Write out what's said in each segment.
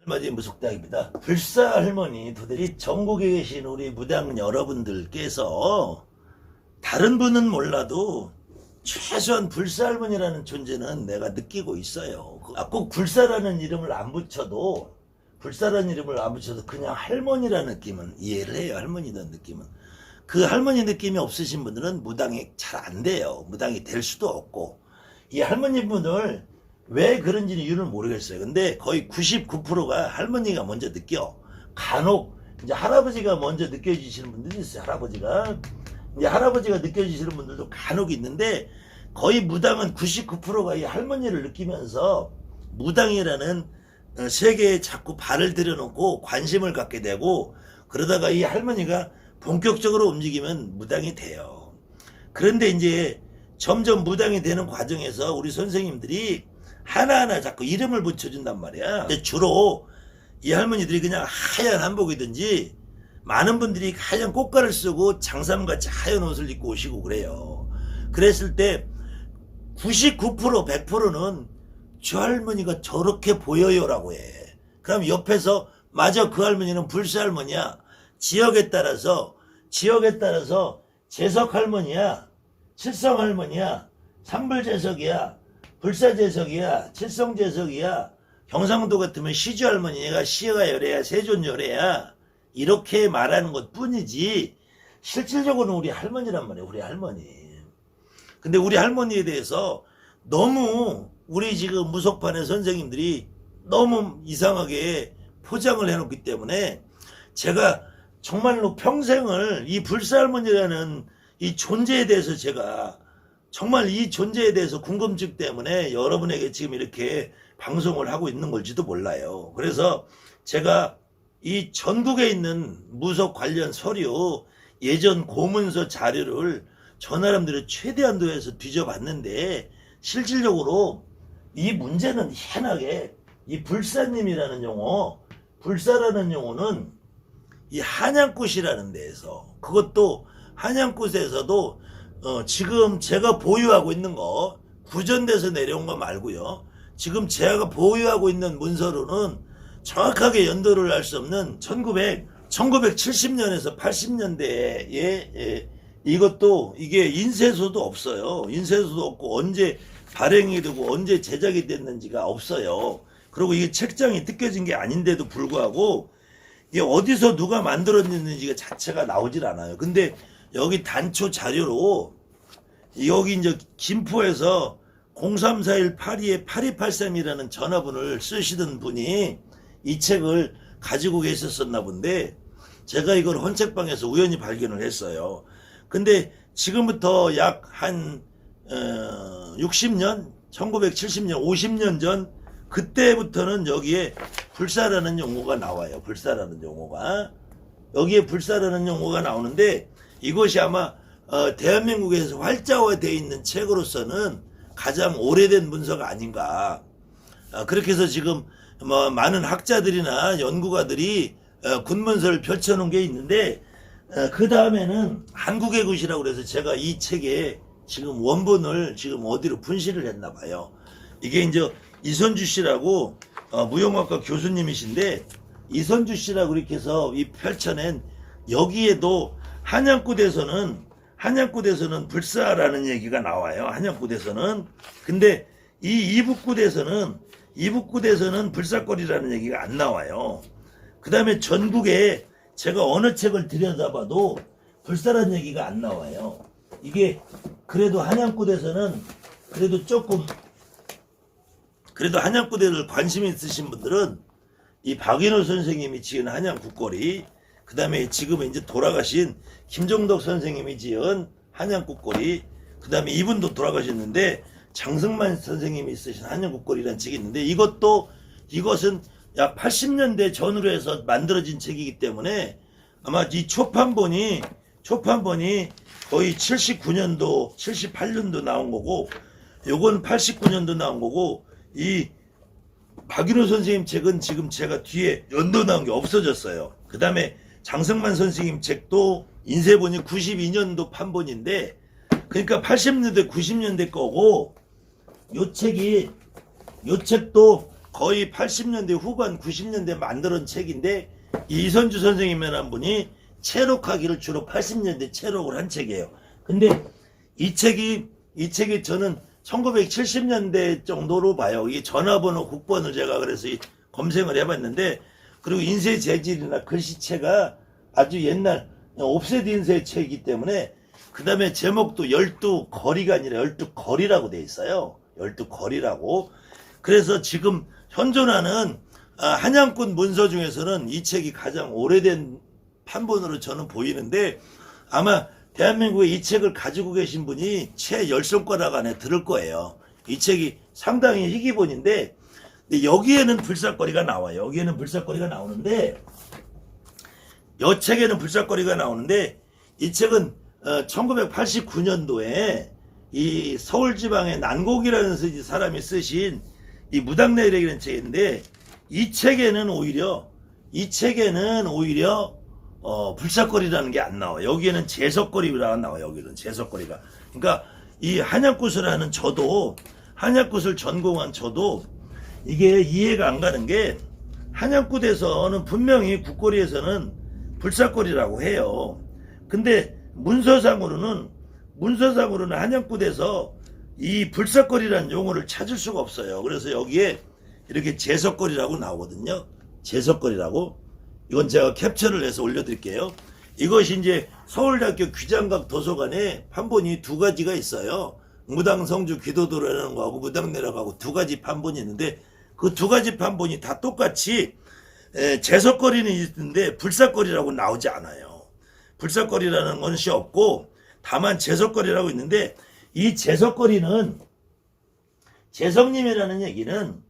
할머니 무속당입니다. 불사 할머니 도대체 전국에 계신 우리 무당 여러분들께서 다른 분은 몰라도 최소한 불사 할머니라는 존재는 내가 느끼고 있어요. 꼭 불사라는 이름을 안 붙여도 그냥 할머니라는 느낌은 이해를 해요. 할머니라는 느낌은. 그 할머니 느낌이 없으신 분들은 무당이 잘 안 돼요. 무당이 될 수도 없고. 이 할머니 분을 왜 그런지 이유는 모르겠어요. 근데 거의 99%가 할머니가 먼저 느껴. 간혹 이제 할아버지가 먼저 느껴지시는 분들이 있어요. 할아버지가 느껴지시는 분들도 간혹 있는데 거의 무당은 99%가 이 할머니를 느끼면서 무당이라는 세계에 자꾸 발을 들여놓고 관심을 갖게 되고, 그러다가 이 할머니가 본격적으로 움직이면 무당이 돼요. 그런데 이제 점점 무당이 되는 과정에서 우리 선생님들이 하나하나 자꾸 이름을 붙여준단 말이야. 주로 이 할머니들이 그냥 하얀 한복이든지, 많은 분들이 하얀 꽃가를 쓰고 장삼같이 하얀 옷을 입고 오시고 그래요. 그랬을 때 99% 100%는 저 할머니가 저렇게 보여요라고 해. 그럼 옆에서 맞아, 그 할머니는 불사 할머니야. 지역에 따라서 재석 할머니야, 칠성 할머니야, 삼불재석이야, 불사재석이야, 칠성재석이야, 경상도 같으면 시주 할머니가 시가 열애야, 세존 열애야, 이렇게 말하는 것 뿐이지 실질적으로는 우리 할머니란 말이에요. 우리 할머니. 근데 우리 할머니에 대해서 너무 우리 지금 무속판의 선생님들이 너무 이상하게 포장을 해놓기 때문에 제가 정말로 평생을 이 불사할머니라는 이 존재에 대해서 제가 정말 이 존재에 대해서 궁금증 때문에 여러분에게 지금 이렇게 방송을 하고 있는 걸지도 몰라요. 그래서 제가 이 전국에 있는 무속 관련 서류, 예전 고문서 자료를 저 나름대로 최대한도에서 뒤져봤는데 실질적으로 이 문제는 희한하게 이 불사님이라는 용어, 불사라는 용어는 이 한양굿이라는 데에서, 그것도 한양굿에서도 지금 제가 보유하고 있는 거, 구전돼서 내려온 거 말고요. 지금 제가 보유하고 있는 문서로는 정확하게 연도를 알 수 없는 1970년에서 80년대에 이것도 이게 인쇄소도 없어요. 인쇄소도 없고 언제 발행이 되고 언제 제작이 됐는지가 없어요. 그리고 이게 책장이 뜯겨진 게 아닌데도 불구하고 이게 어디서 누가 만들었는지가 자체가 나오질 않아요. 근데 여기 단초 자료로 여기 이제 김포에서 034182-8283이라는 전화번호를 쓰시던 분이 이 책을 가지고 계셨었나 본데 제가 이걸 헌책방에서 우연히 발견을 했어요. 근데 지금부터 약 한 60년, 1970년, 50년 전 그때부터는 여기에 불사라는 용어가 나와요. 불사라는 용어가. 여기에 불사라는 용어가 나오는데 이것이 아마 대한민국에서 활자화되어 있는 책으로서는 가장 오래된 문서가 아닌가. 그렇게 해서 지금 뭐 많은 학자들이나 연구가들이 군문서를 펼쳐놓은 게 있는데 그 다음에는 한국의 굿이라고 그래서 제가 이 책에 지금 원본을 지금 어디로 분실을 했나 봐요. 이게 이제 이선주 씨라고 무용학과 교수님이신데 이선주 씨라고 이렇게 해서 이 펼쳐낸, 여기에도 한양굿에서는 불사라는 얘기가 나와요. 한양굿에서는. 근데 이 이북굿에서는 불사거리라는 얘기가 안 나와요. 그 다음에 전국에 제가 어느 책을 들여다봐도 불사라는 얘기가 안 나와요. 이게 그래도 한양굿에서는 그래도 한양굿에 관심 있으신 분들은 이 박인호 선생님이 지은 한양굿거리, 그 다음에 지금 이제 돌아가신 김종덕 선생님이 지은 한양굿거리, 그 다음에 이분도 돌아가셨는데 장승만 선생님이 쓰신 한양굿거리라는 책이 있는데 이것은 약 80년대 전후로 해서 만들어진 책이기 때문에 아마 이 초판본이 거의 79년도, 78년도 나온 거고, 요건 89년도 나온 거고, 이 박인호 선생님 책은 지금 제가 뒤에 연도 나온 게 없어졌어요. 그 다음에 장승만 선생님 책도 인쇄본이 92년도 판본인데, 그러니까 80년대, 90년대 거고, 요 책도 거의 80년대 후반 90년대 만들었던 책인데 이선주 선생님이라는 분이 체록하기를 주로 80년대 체록을 한 책이에요. 근데 이 책이 저는 1970년대 정도로 봐요. 이 전화번호 국번을 제가 그래서 검색을 해봤는데, 그리고 인쇄 재질이나 글씨체가 아주 옛날 옵셋 인쇄 책이기 때문에, 그 다음에 제목도 12거리가 아니라 12거리라고 돼 있어요. 12거리라고. 그래서 지금 현존하는 한양꾼 문서 중에서는 이 책이 가장 오래된 판본으로 저는 보이는데, 아마 대한민국에 이 책을 가지고 계신 분이 채 10손가락 안에 들을 거예요. 이 책이 상당히 희귀본인데, 여기에는 불사거리가 나와요. 여기에는 불사거리가 나오는데, 이 책에는 불사거리가 나오는데, 이 책은 1989년도에 이 서울지방의 난곡이라는 사람이 쓰신 이 무당내력이라는 책인데, 이 책에는 오히려 불사거리라는 게 안 나와요. 여기에는 제석거리가 나와요. 여기는 제석거리가. 그러니까 이 한약굿을 하는 저도, 한약굿을 전공한 저도 이게 이해가 안 가는 게, 한약굿에서는 분명히 굿거리에서는 불사거리라고 해요. 근데 문서상으로는 한약굿에서 이 불사거리라는 용어를 찾을 수가 없어요. 그래서 여기에 이렇게 제석거리라고 나오거든요. 제석거리라고. 이건 제가 캡처를 해서 올려드릴게요. 이것이 이제 서울대학교 귀장각 도서관에 판본이 두 가지가 있어요. 무당성주 귀도도라는 거하고 무당내락하고 두 가지 판본이 있는데, 그 두 가지 판본이 다 똑같이 제석거리는 있는데 불사거리라고 나오지 않아요. 불사거리라는 것이 없고 다만 제석거리라고 있는데, 이 제석거리는, 제석님이라는 얘기는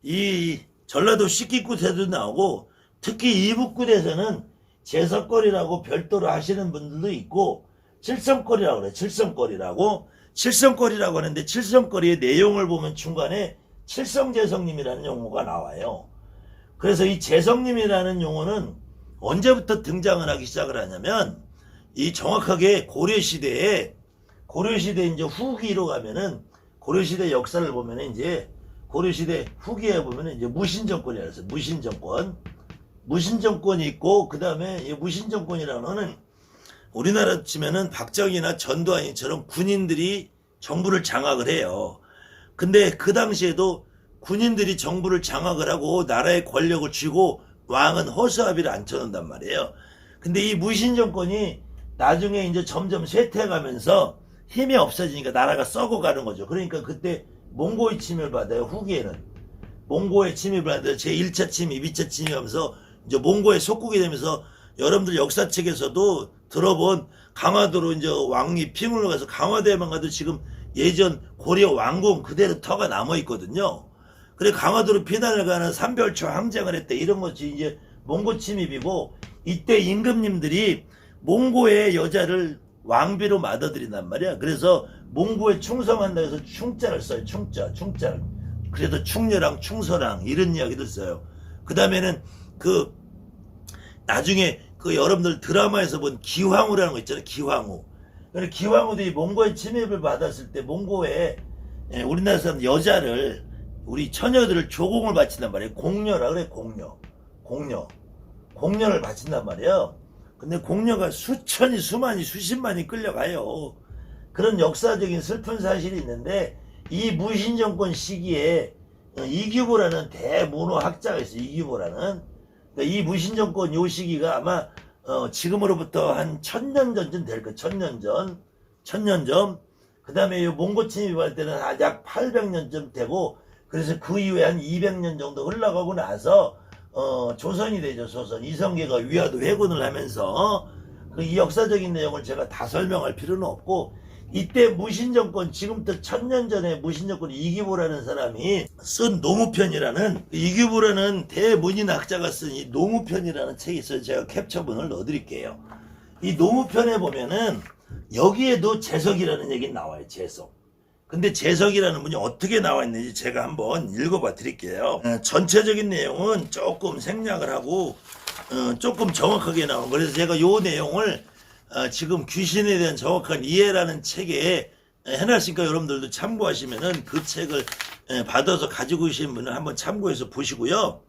이 전라도 식기굿에도 나오고, 특히 이북굿에서는 제석거리라고 별도로 하시는 분들도 있고, 칠성거리라고 그래요. 칠성거리라고 하는데, 칠성거리의 내용을 보면 중간에 칠성재성님이라는 용어가 나와요. 그래서 이 재성님이라는 용어는 언제부터 등장을 하기 시작을 하냐면, 이 정확하게 고려시대에 이제 후기로 가면은, 고려시대 역사를 보면은 이제 고려시대 후기에 보면은 이제 무신정권이라고 해서 무신정권이 있고, 그 다음에 무신정권이라는 거는 우리나라 치면은 박정희나 전두환이처럼 군인들이 정부를 장악을 해요. 근데 그 당시에도 군인들이 정부를 장악을 하고 나라의 권력을 쥐고 왕은 허수아비를 앉혀놓는단 말이에요. 근데 이 무신정권이 나중에 이제 점점 쇠퇴해가면서 힘이 없어지니까 나라가 썩어가는 거죠. 그러니까 그때 몽고의 침입을 받아요. 후기에는 몽고의 침입을 받아요. 제1차 침입, 2차 침입하면서 이제 몽고에 속국이 되면서, 여러분들 역사책에서도 들어본 강화도로 이제 왕이 핑을 가서 강화도에만 가도 지금 예전 고려 왕궁 그대로 터가 남아 있거든요. 그래 강화도로 피난을 가는 삼별초 항쟁을 했대. 이런 것이 이제 몽고 침입이고, 이때 임금님들이 몽고의 여자를 왕비로 맞아들인단 말이야. 그래서 몽고에 충성한다 해서 충자를 써요. 충자를. 그래도 충녀랑 충서랑 이런 이야기들 써요. 그 다음에는 나중에 여러분들 드라마에서 본 기황후라는 거 있잖아요. 기황후. 기황후도 이 몽고의 침입을 받았을 때 몽고에 우리나라 사람 여자를, 우리 처녀들을 조공을 바친단 말이에요. 공녀라 그래. 공녀를 바친단 말이에요. 근데 공녀가 수천이, 수만이, 수십만이 끌려가요. 그런 역사적인 슬픈 사실이 있는데, 이 무신정권 시기에 이규보라는 대문호학자가 있어요. 이규보라는. 그러니까 이 무신정권 요 시기가 아마 지금으로부터 한 1000년 전쯤 될 거예요. 1000년 전. 그 다음에 몽고 침입할 때는 약 800년쯤 되고, 그래서 그 이후에 한 200년 정도 흘러가고 나서 조선이 되죠. 조선. 이성계가 위화도 회군을 하면서, 이 역사적인 내용을 제가 다 설명할 필요는 없고, 이때 무신정권, 지금부터 1000년 전에 무신정권 이규보라는 사람이 쓴 노무편이라는, 이규보라는 대문인학자가 쓴 이 노무편이라는 책이 있어요. 제가 캡처본을 넣어드릴게요. 이 노무편에 보면은 여기에도 재석이라는 얘기는 나와요. 재석. 근데 재석이라는 분이 어떻게 나와 있는지 제가 한번 읽어봐 드릴게요. 전체적인 내용은 조금 생략을 하고 조금 정확하게 나온, 그래서 제가 요 내용을 지금 귀신에 대한 정확한 이해라는 책에 해놨으니까 여러분들도 참고하시면은 그 책을 받아서 가지고 계신 분은 한번 참고해서 보시고요.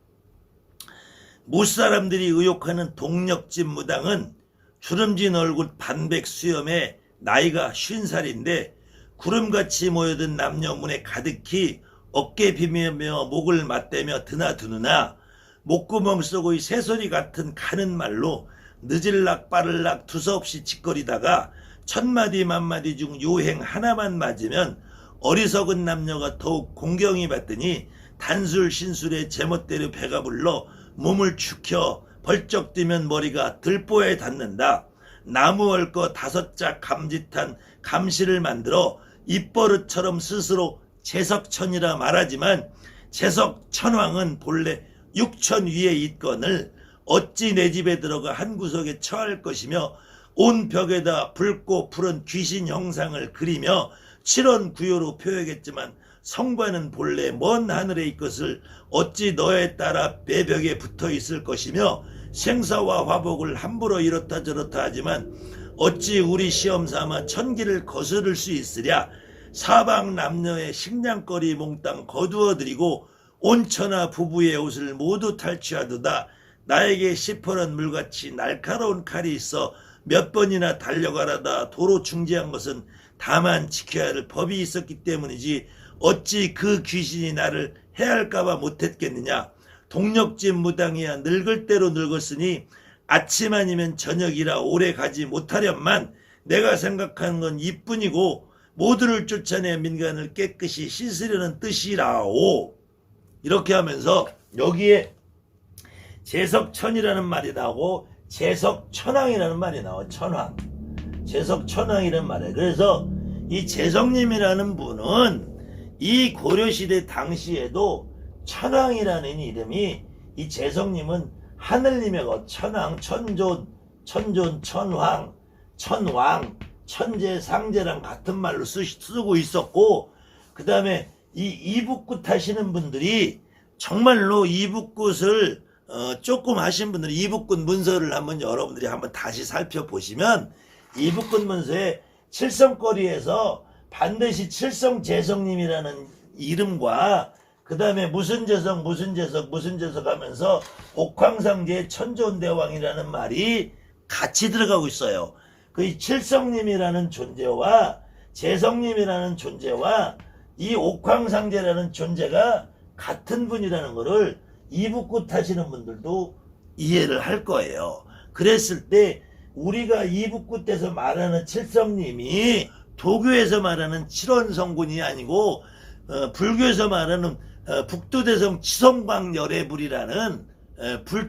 무사람들이 의혹하는 동력집 무당은 주름진 얼굴 반백 수염에 나이가 50살인데 구름같이 모여든 남녀 문에 가득히 어깨 비비며 목을 맞대며 드나드누나 목구멍 쏘고의 새소리 같은 가는 말로 늦을락 빠를락 두서없이 짓거리다가 천마디 만마디 중 요행 하나만 맞으면 어리석은 남녀가 더욱 공경이 받더니 단술 신술에 제멋대로 배가 불러 몸을 축혀 벌쩍 뛰면 머리가 들보에 닿는다. 나무 얽어 5짝 감짓한 감시를 만들어 입버릇처럼 스스로 재석천이라 말하지만 재석천왕은 본래 육천 위에 있거늘 어찌 내 집에 들어가 한 구석에 처할 것이며 온 벽에다 붉고 푸른 귀신 형상을 그리며 칠원구요로 표현했지만 성과는 본래 먼 하늘에 있것을 어찌 너에 따라 배벽에 붙어 있을 것이며 생사와 화복을 함부로 이렇다 저렇다 하지만 어찌 우리 시험 삼아 천기를 거스를 수 있으랴. 사방 남녀의 식량거리 몽땅 거두어드리고 온천하 부부의 옷을 모두 탈취하도다. 나에게 시퍼런 물같이 날카로운 칼이 있어 몇 번이나 달려가라다 도로 중지한 것은 다만 지켜야 할 법이 있었기 때문이지 어찌 그 귀신이 나를 해할까봐 못했겠느냐. 동력집 무당이야 늙을 대로 늙었으니 아침 아니면 저녁이라 오래 가지 못하련만 내가 생각하는 건 이뿐이고 모두를 쫓아내 민간을 깨끗이 씻으려는 뜻이라오. 이렇게 하면서 여기에 재석천이라는 말이 나오고 재석천왕이라는 말이 나와요. 천왕. 재석천왕이라는 말이에요. 그래서 이 재석님이라는 분은 이 고려시대 당시에도 천왕이라는 이름이, 이 재석님은 하늘님의 것, 천왕, 천존, 천왕, 천재, 상제랑 같은 말로 쓰고 있었고, 그 다음에 이 이북굿 하시는 분들이 정말로 이북굿을 조금 하신 분들이 이북굿 문서를 한번 여러분들이 한번 다시 살펴보시면 이북굿 문서에 칠성거리에서 반드시 칠성재석님이라는 이름과 그 다음에 무슨 재석 하면서 옥황상제 천존대왕이라는 말이 같이 들어가고 있어요. 그 칠성님이라는 존재와 재석님이라는 존재와 이 옥황상제라는 존재가 같은 분이라는 것을 이북굿 하시는 분들도 이해를 할 거예요. 그랬을 때 우리가 이북굿에서 말하는 칠성님이 도교에서 말하는 칠원성군이 아니고 불교에서 말하는 북두대성 치성광열애불이라는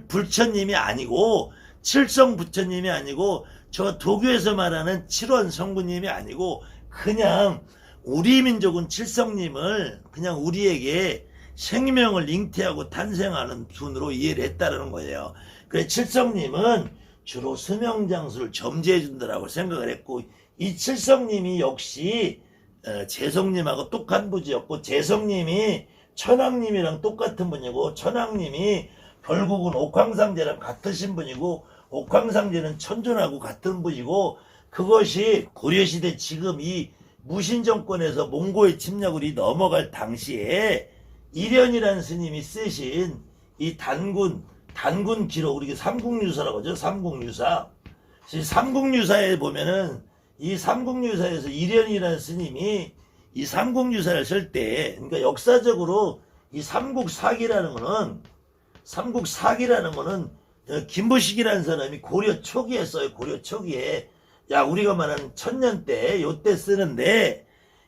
불처님이 아니고 칠성부처님이 아니고 저 도교에서 말하는 칠원성군님이 아니고 그냥 우리 민족은 칠성님을 그냥 우리에게 생명을 잉태하고 탄생하는 분으로 이해를 했다는 거예요. 그래서 칠성님은 주로 수명장수를 점지해 준다라고 생각을 했고, 이 칠성님이 역시 재성님하고 똑같은 분이었고, 재성님이 천왕님이랑 똑같은 분이고, 천왕님이 결국은 옥황상제랑 같으신 분이고, 옥황상제는 천존하고 같은 분이고, 그것이 고려시대 지금 이 무신정권에서 몽고의 침략으로 넘어갈 당시에 이련이라는 스님이 쓰신 이 단군 기록, 우리가 삼국유사라고 하죠. 삼국유사. 삼국유사에 보면은 이 삼국유사에서 이련이라는 스님이 이 삼국유사를 쓸 때, 그러니까 역사적으로 이 삼국사기라는 거는 김부식이라는 사람이 고려 초기에 써요. 고려 초기에. 야, 우리가 말하는 천년 때, 요때 쓰는데,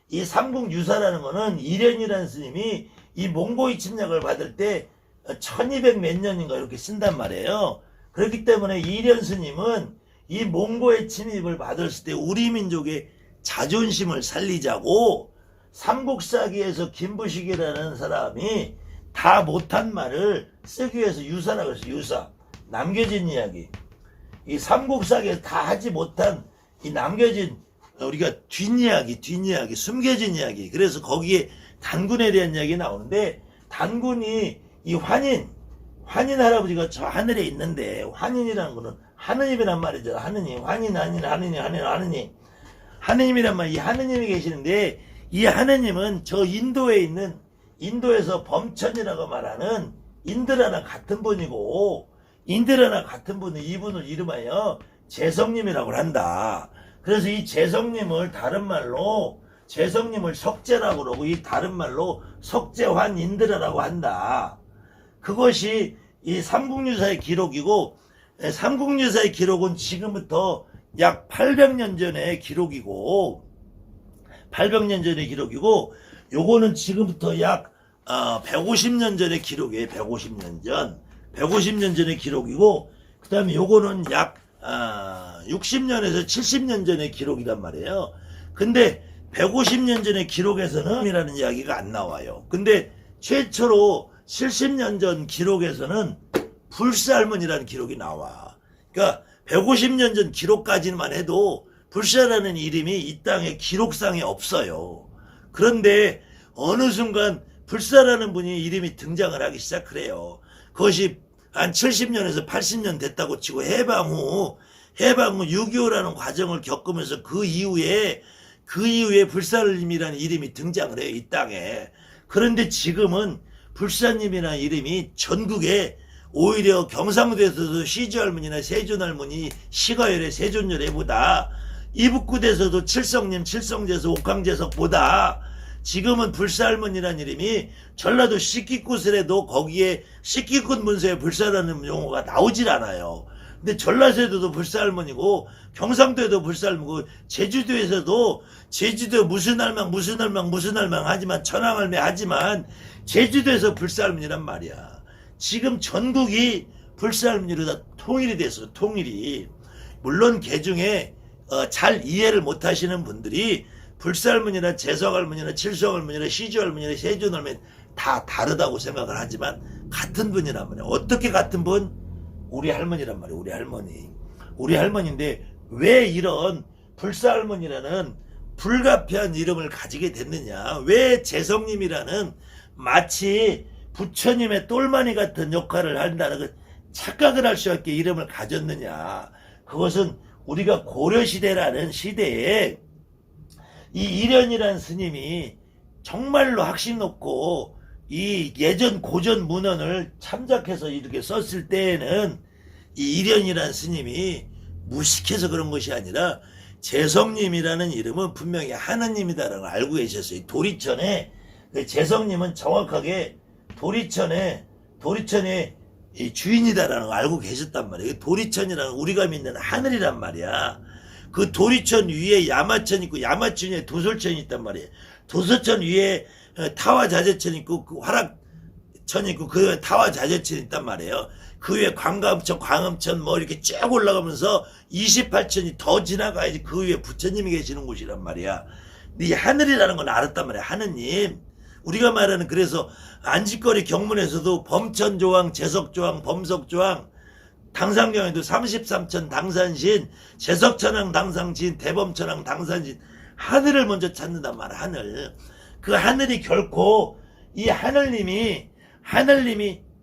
이 삼국유사라는 거는 이련이라는 스님이 이 몽고의 침략을 받을 때 1200 몇 년인가 이렇게 쓴단 말이에요. 그렇기 때문에 이련 스님은 이 몽고의 침입을 받았을 때 우리 민족의 자존심을 살리자고 삼국사기에서 김부식이라는 사람이 다 못한 말을 쓰기 위해서 유사라고 했어요. 유사. 남겨진 이야기. 이 삼국사기에서 다 하지 못한 이 남겨진 우리가 뒷이야기, 숨겨진 이야기. 그래서 거기에 단군에 대한 이야기 나오는데, 단군이 이 환인 할아버지가 저 하늘에 있는데, 환인이라는 거는 하느님이란 말이죠. 하느님, 환인. 하느님이란 말, 이 하느님이 계시는데 이 하느님은 저 인도에 있는 인도에서 범천이라고 말하는 인드라나 같은 분이고 인드라나 같은 분은 이분을 이름하여 재성님이라고 한다. 그래서 이 재성님을 다른 말로 재성님을 석재라고 그러고 이 다른 말로 석재환 인드라라고 한다. 그것이 이 삼국유사의 기록이고 삼국유사의 기록은 지금부터 약 800년 전의 기록이고 800년 전의 기록이고 요거는 지금부터 약 150년 전의 기록이에요. 150년 전의 기록이고 그 다음에 요거는 약 60년에서 70년 전의 기록이란 말이에요. 근데 150년 전의 기록에서는 이라는 이야기가 안 나와요. 근데 최초로 70년 전 기록에서는 불살문이라는 기록이 나와. 그러니까 150년 전 기록까지만 해도 불사라는 이름이 이 땅에 기록상에 없어요. 그런데 어느 순간 불사라는 분이 이름이 등장을 하기 시작해요. 그것이 한 70년에서 80년 됐다고 치고 해방 후 6.25라는 과정을 겪으면서 그 이후에 불사님이라는 이름이 등장을 해요. 이 땅에. 그런데 지금은 불사님이라는 이름이 전국에 오히려 경상도에서도 시주할머니나 세존할머니 시가열의 세존열애보다 이북구에서도 칠성님 칠성제석 옥황제석보다 지금은 불사할머니라는 이름이 전라도 식기굿을해도 거기에 식기굿 문서에 불사라는 용어가 나오질 않아요. 근데 전라도에도 불사할머니고 경상도에도 불사할머니고 제주도에서도 제주도 무슨 할망 하지만 천황할매 하지만 제주도에서 불사할머니란 말이야. 지금 전국이 불사할머니로 다 통일이 됐어. 통일이. 물론 개중에 잘 이해를 못하시는 분들이 불사할머니나 재석할머니나 칠성할머니나 시주할머니나 세존할머니 다 다르다고 생각을 하지만 같은 분이란 말이야. 어떻게 같은 분? 우리 할머니란 말이야. 우리 할머니인데 왜 이런 불사할머니라는 불가피한 이름을 가지게 됐느냐? 왜 재성님이라는 마치 부처님의 똘마니 같은 역할을 한다는 그 착각을 할 수 없게 이름을 가졌느냐? 그것은 우리가 고려시대라는 시대에 이 이련이라는 스님이 정말로 학식 높고 이 예전 고전 문헌을 참작해서 이렇게 썼을 때에는 이 이련이라는 스님이 무식해서 그런 것이 아니라 재성님이라는 이름은 분명히 하느님이다라는 걸 알고 계셨어요. 도리천에 재성님은 정확하게 도리천의 이 주인이다라는 걸 알고 계셨단 말이에요. 도리천이라는 우리가 믿는 하늘이란 말이야. 그 도리천 위에 야마천 있고 야마천 위에 도솔천이 있단 말이에요. 도솔천 위에 타화자재천 있고 그 화락천 있고 그 위에 타화자재천 있단 말이에요. 그 위에 광음천 뭐 이렇게 쭉 올라가면서 28천이 더 지나가야지 그 위에 부처님이 계시는 곳이란 말이야. 이 하늘이라는 건 알았단 말이야. 하느님. 우리가 말하는 그래서 안짓거리 경문에서도 범천조왕, 재석조왕, 범석조왕, 당상경에도 33천 당산신, 재석천왕 당상신, 대범천왕 당산신, 하늘을 먼저 찾는단 말이야. 하늘. 그 하늘이 결코 이 하늘님이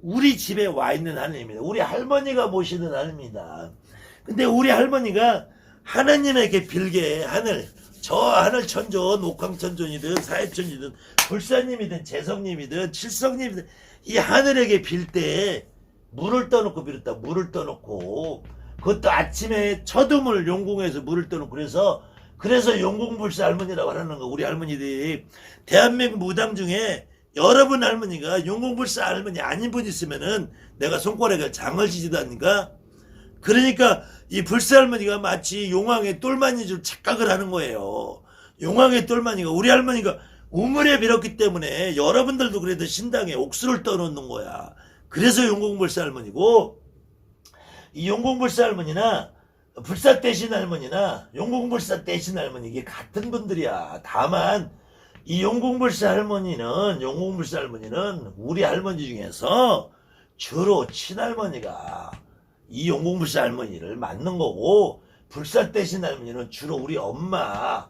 우리 집에 와 있는 하늘입니다. 우리 할머니가 모시는 하늘입니다. 근데 우리 할머니가 하나님에게 빌게 하늘, 저 하늘 천존, 옥황천존이든 사해천이든 불사님이든 재성님이든 칠성님이든 이 하늘에게 빌 때 물을 떠놓고 빌었다. 물을 떠놓고 그것도 아침에 첫음을 용궁에서 물을 떠놓고 그래서 용궁불사 할머니라고 하는 거. 우리 할머니들이 대한민국 무당 중에 여러분 할머니가 용궁불사 할머니 아닌 분 있으면은 내가 손가락에 장을 지지도 않는가? 그러니까 이 불사 할머니가 마치 용왕의 똘마니인 줄 착각을 하는 거예요. 용왕의 똘마니가 우리 할머니가 우물에 빌었기 때문에 여러분들도 그래도 신당에 옥수를 떠놓는 거야. 그래서 용궁불사 할머니고 이 용궁불사 할머니나 불사 대신 할머니나 용궁불사 대신 할머니 이게 같은 분들이야. 다만 이 용궁불사 할머니는 우리 할머니 중에서 주로 친할머니가 이 용궁불사 할머니를 맞는 거고 불사 대신 할머니는 주로 우리 엄마.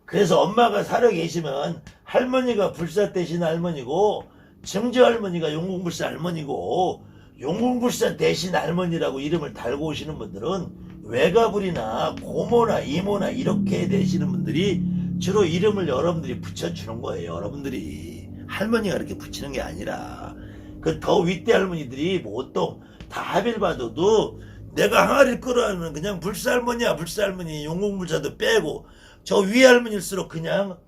그래서 엄마가 살아 계시면 할머니가 불사 대신 할머니고 증조 할머니가 용궁불사 할머니고 용궁불사 대신 할머니라고 이름을 달고 오시는 분들은 외가불이나 고모나 이모나 이렇게 되시는 분들이 주로 이름을 여러분들이 붙여주는 거예요. 여러분들이 할머니가 이렇게 붙이는 게 아니라 그 더 윗대 할머니들이 보통 다 합일받아도 내가 항아리를 끌어안으면 그냥 불사할머니야 불사할머니 용공불사도 빼고 저 위할머니일수록 그냥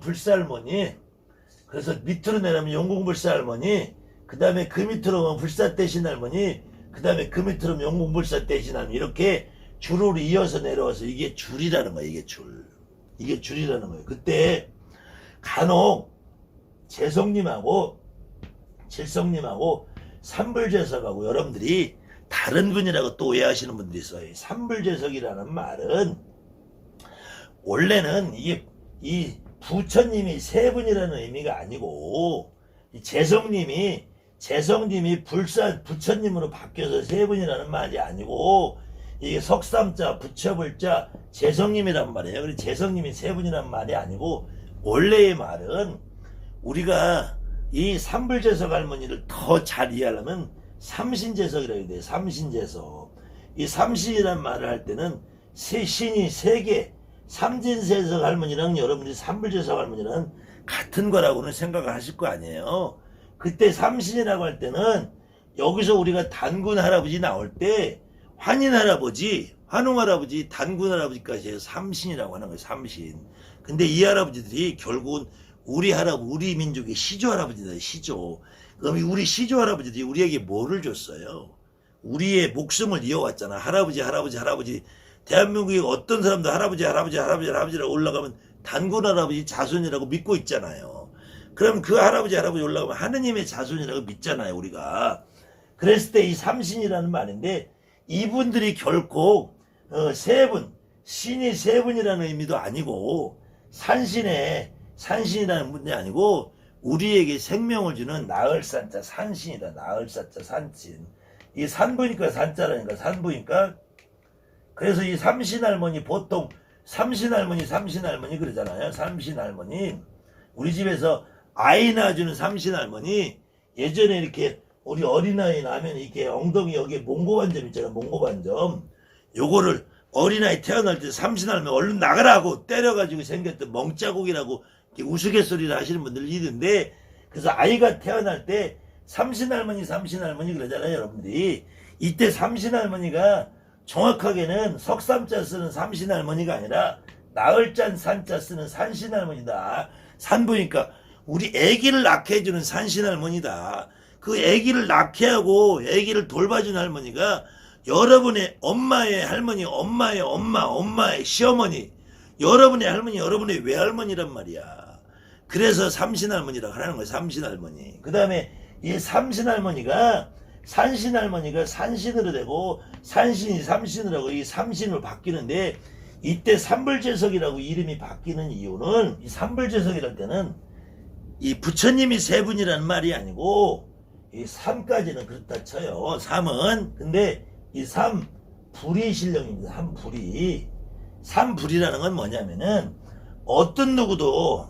불사할머니 그래서 밑으로 내려면 용공불사할머니 그 다음에 그 밑으로 오면 불사 대신 할머니 그 다음에 그 밑으로 오면 용공불사 대신 할머니 이렇게 줄을 이어서 내려와서 이게 줄이라는 거예요. 이게 줄이라는 거예요. 그때 간혹 재성님하고 칠성님하고 삼불재석하고 여러분들이 다른 분이라고 또 오해하시는 분들이 있어요. 삼불재석이라는 말은 원래는 이 부처님이 세 분이라는 의미가 아니고 이 재성님이 부처님으로 바뀌어서 세 분이라는 말이 아니고 이게 석삼자 부처불자 재성님이란 말이에요. 그래서 재성님이 세 분이란 말이 아니고 원래의 말은 우리가 이 삼불재석 할머니를 더 잘 이해하려면 삼신재석이라고 해요. 삼신재석. 이 삼신이란 말을 할 때는 신이 세 개, 삼진재석 할머니랑 여러분들이 삼불재석 할머니랑 같은 거라고는 생각을 하실 거 아니에요. 그때 삼신이라고 할 때는 여기서 우리가 단군 할아버지 나올 때 환인 할아버지, 환웅 할아버지, 단군 할아버지까지 해서 삼신이라고 하는 거예요. 삼신. 근데 이 할아버지들이 결국은 우리 민족의 시조 할아버지다. 시조. 그럼 우리 시조 할아버지들이 우리에게 뭐를 줬어요? 우리의 목숨을 이어왔잖아. 할아버지. 대한민국에 어떤 사람도 할아버지라고 올라가면 단군 할아버지 자손이라고 믿고 있잖아요. 그럼 그 할아버지 올라가면 하느님의 자손이라고 믿잖아요. 우리가. 그랬을 때 이 삼신이라는 말인데 이분들이 결코 세 분, 신이 세 분이라는 의미도 아니고 산신이라는 분이 아니고 우리에게 생명을 주는 나을산자 산신이다. 나을산자 산신. 이 산부니까 산자라니까 산부니까. 그래서 이 삼신할머니 보통 삼신할머니 그러잖아요. 삼신할머니. 우리 집에서 아이 낳아주는 삼신할머니 예전에 이렇게 우리 어린아이 낳으면 이렇게 엉덩이 여기에 몽고반점 있잖아요. 몽고반점. 요거를 어린아이 태어날 때 삼신할머니 얼른 나가라 하고 때려가지고 생겼던 멍자국이라고 우스갯소리를 하시는 분들이 있는데 그래서 아이가 태어날 때 삼신할머니 그러잖아요. 여러분들이. 이때 삼신할머니가 정확하게는 석삼자 쓰는 삼신할머니가 아니라 나을짠 산자 쓰는 산신할머니다. 산부니까 우리 애기를 낳게 해주는 산신할머니다. 그 애기를 낳게 하고 애기를 돌봐주는 할머니가 여러분의 엄마의 할머니, 엄마의 엄마, 엄마의 시어머니, 여러분의 할머니, 여러분의 외할머니란 말이야. 그래서 삼신할머니라고 하는 거야. 삼신할머니. 그 다음에 이 삼신할머니가 산신할머니가 산신으로 되고 산신이 삼신으로 하고 이 삼신으로 바뀌는데 이때 삼불재석이라고 이름이 바뀌는 이유는 이 삼불재석이랄 때는 이 부처님이 세 분이라는 말이 아니고 이 삼까지는 그렇다 쳐요. 삼은. 근데 이 삼불이 신령입니다. 삼불이라는 건 뭐냐면은 어떤 누구도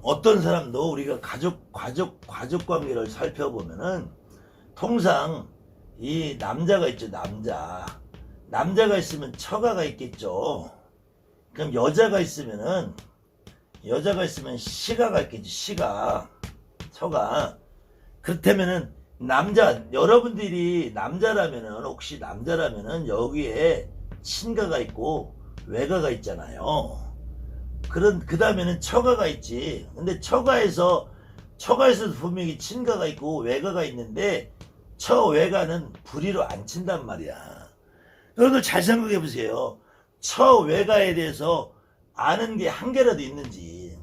어떤 사람도 우리가 가족 관계를 살펴보면은 통상 이 남자가 있죠. 남자가 있으면 처가가 있겠죠. 그럼 여자가 있으면 시가가 있겠죠. 처가. 그렇다면은 여러분들이 혹시 남자라면은 여기에 친가가 있고 외가가 있잖아요. 그 다음에는 처가가 있지. 근데 처가에서도 분명히 친가가 있고 외가가 있는데 처외가는 불의로 안 친단 말이야. 여러분들 잘 생각해 보세요. 처외가에 대해서 아는 게 한 개라도 있는지.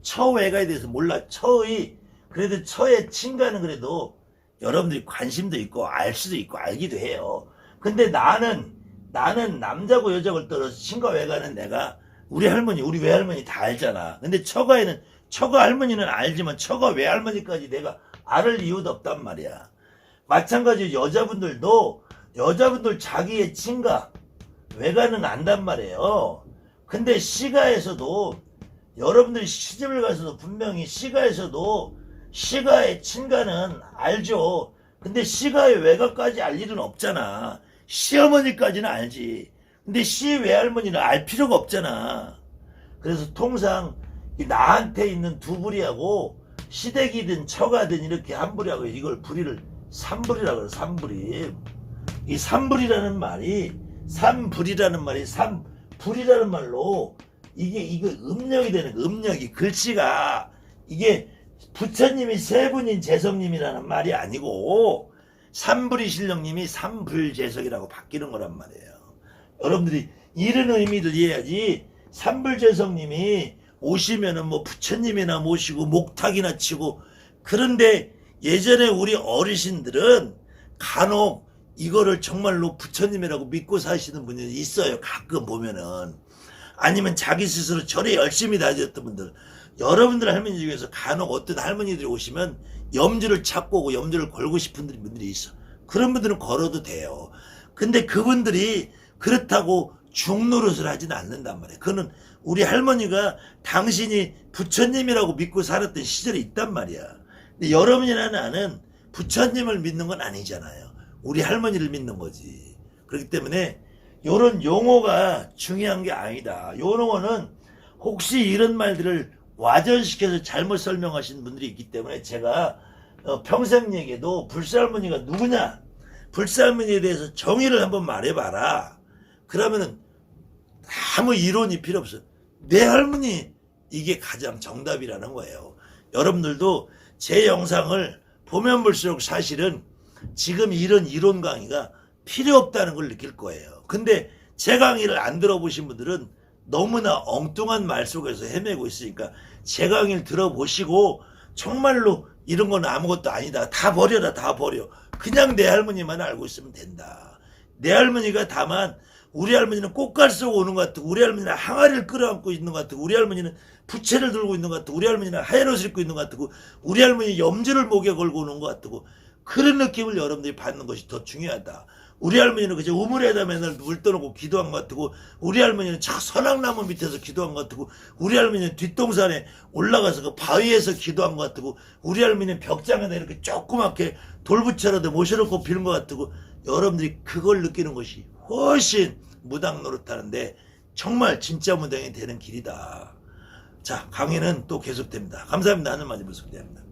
처외가에 대해서 몰라. 그래도 처의 친가는 그래도 여러분들이 관심도 있고 알 수도 있고 알기도 해요. 근데 나는 남자고 여자고 떨어서 친가 외가는 내가 우리 할머니 우리 외할머니 다 알잖아. 근데 처가 할머니는 알지만 처가 외할머니까지 내가 알을 이유도 없단 말이야. 마찬가지로 여자분들 자기의 친가 외가는 안단 말이에요. 근데 시가에서도 여러분들이 시집을 가서도 분명히 시가의 친가는 알죠. 근데 시가의 외가까지 알 일은 없잖아. 시어머니까지는 알지. 근데 시 외할머니는 알 필요가 없잖아. 그래서 통상 나한테 있는 두 부리하고 시댁이든 처가든 이렇게 한 부리하고 이걸 부리를 삼부리라고 그래. 삼부리. 이 삼부리라는 말이 삼불이라는 말이 삼불이라는 말로 이게 음력이 되는 거. 음력이 글씨가 이게 부처님이 세 분인 재성님이라는 말이 아니고 삼불이 신령님이 삼불재석이라고 바뀌는 거란 말이에요. 여러분들이 이런 의미를 이해해야지. 삼불재석님이 오시면은 뭐 부처님이나 모시고 목탁이나 치고, 그런데 예전에 우리 어르신들은 간혹 이거를 정말로 부처님이라고 믿고 사시는 분이 있어요. 가끔 보면은. 아니면 자기 스스로 절에 열심히 다녔던 분들. 여러분들 할머니 중에서 간혹 어떤 할머니들이 오시면 염주를 찾고 오고 염주를 걸고 싶은 분들이 있어. 그런 분들은 걸어도 돼요. 근데 그분들이 그렇다고 중노릇을 하진 않는단 말이에요. 그거는 우리 할머니가 당신이 부처님이라고 믿고 살았던 시절이 있단 말이야. 근데 여러분이나 나는 부처님을 믿는 건 아니잖아요. 우리 할머니를 믿는 거지. 그렇기 때문에 요런 용어가 중요한 게 아니다. 요 용어는 혹시 이런 말들을 와전시켜서 잘못 설명하시는 분들이 있기 때문에 제가 평생 얘기해도 불살머니가 누구냐, 불살머니에 대해서 정의를 한번 말해봐라. 그러면은 아무 이론이 필요 없어. 내 할머니, 이게 가장 정답이라는 거예요. 여러분들도 제 영상을 보면 볼수록 사실은 지금 이런 이론 강의가 필요 없다는 걸 느낄 거예요. 근데 제 강의를 안 들어보신 분들은 너무나 엉뚱한 말 속에서 헤매고 있으니까 제 강의를 들어보시고 정말로 이런 건 아무것도 아니다. 다 버려라. 다 버려. 그냥 내 할머니만 알고 있으면 된다. 내 할머니가 다만 우리 할머니는 꽃갈 쏘고 오는 것 같고, 우리 할머니는 항아리를 끌어안고 있는 것 같고, 우리 할머니는 부채를 들고 있는 것 같고, 우리 할머니는 하얀 옷을 입고 있는 것 같고, 우리 할머니 염주를 목에 걸고 오는 것 같고, 그런 느낌을 여러분들이 받는 것이 더 중요하다. 우리 할머니는 그저 우물에다 맨날 물 떠놓고 기도한 것 같고, 우리 할머니는 저 선악나무 밑에서 기도한 것 같고, 우리 할머니는 뒷동산에 올라가서 그 바위에서 기도한 것 같고, 우리 할머니는 벽장에다 이렇게 조그맣게 돌부처라도 모셔놓고 비는 것 같고, 여러분들이 그걸 느끼는 것이 훨씬 무당 노릇하는데 정말 진짜 무당이 되는 길이다. 자, 강의는 또 계속됩니다. 감사합니다. 하늘 맞으면서 기대합니다.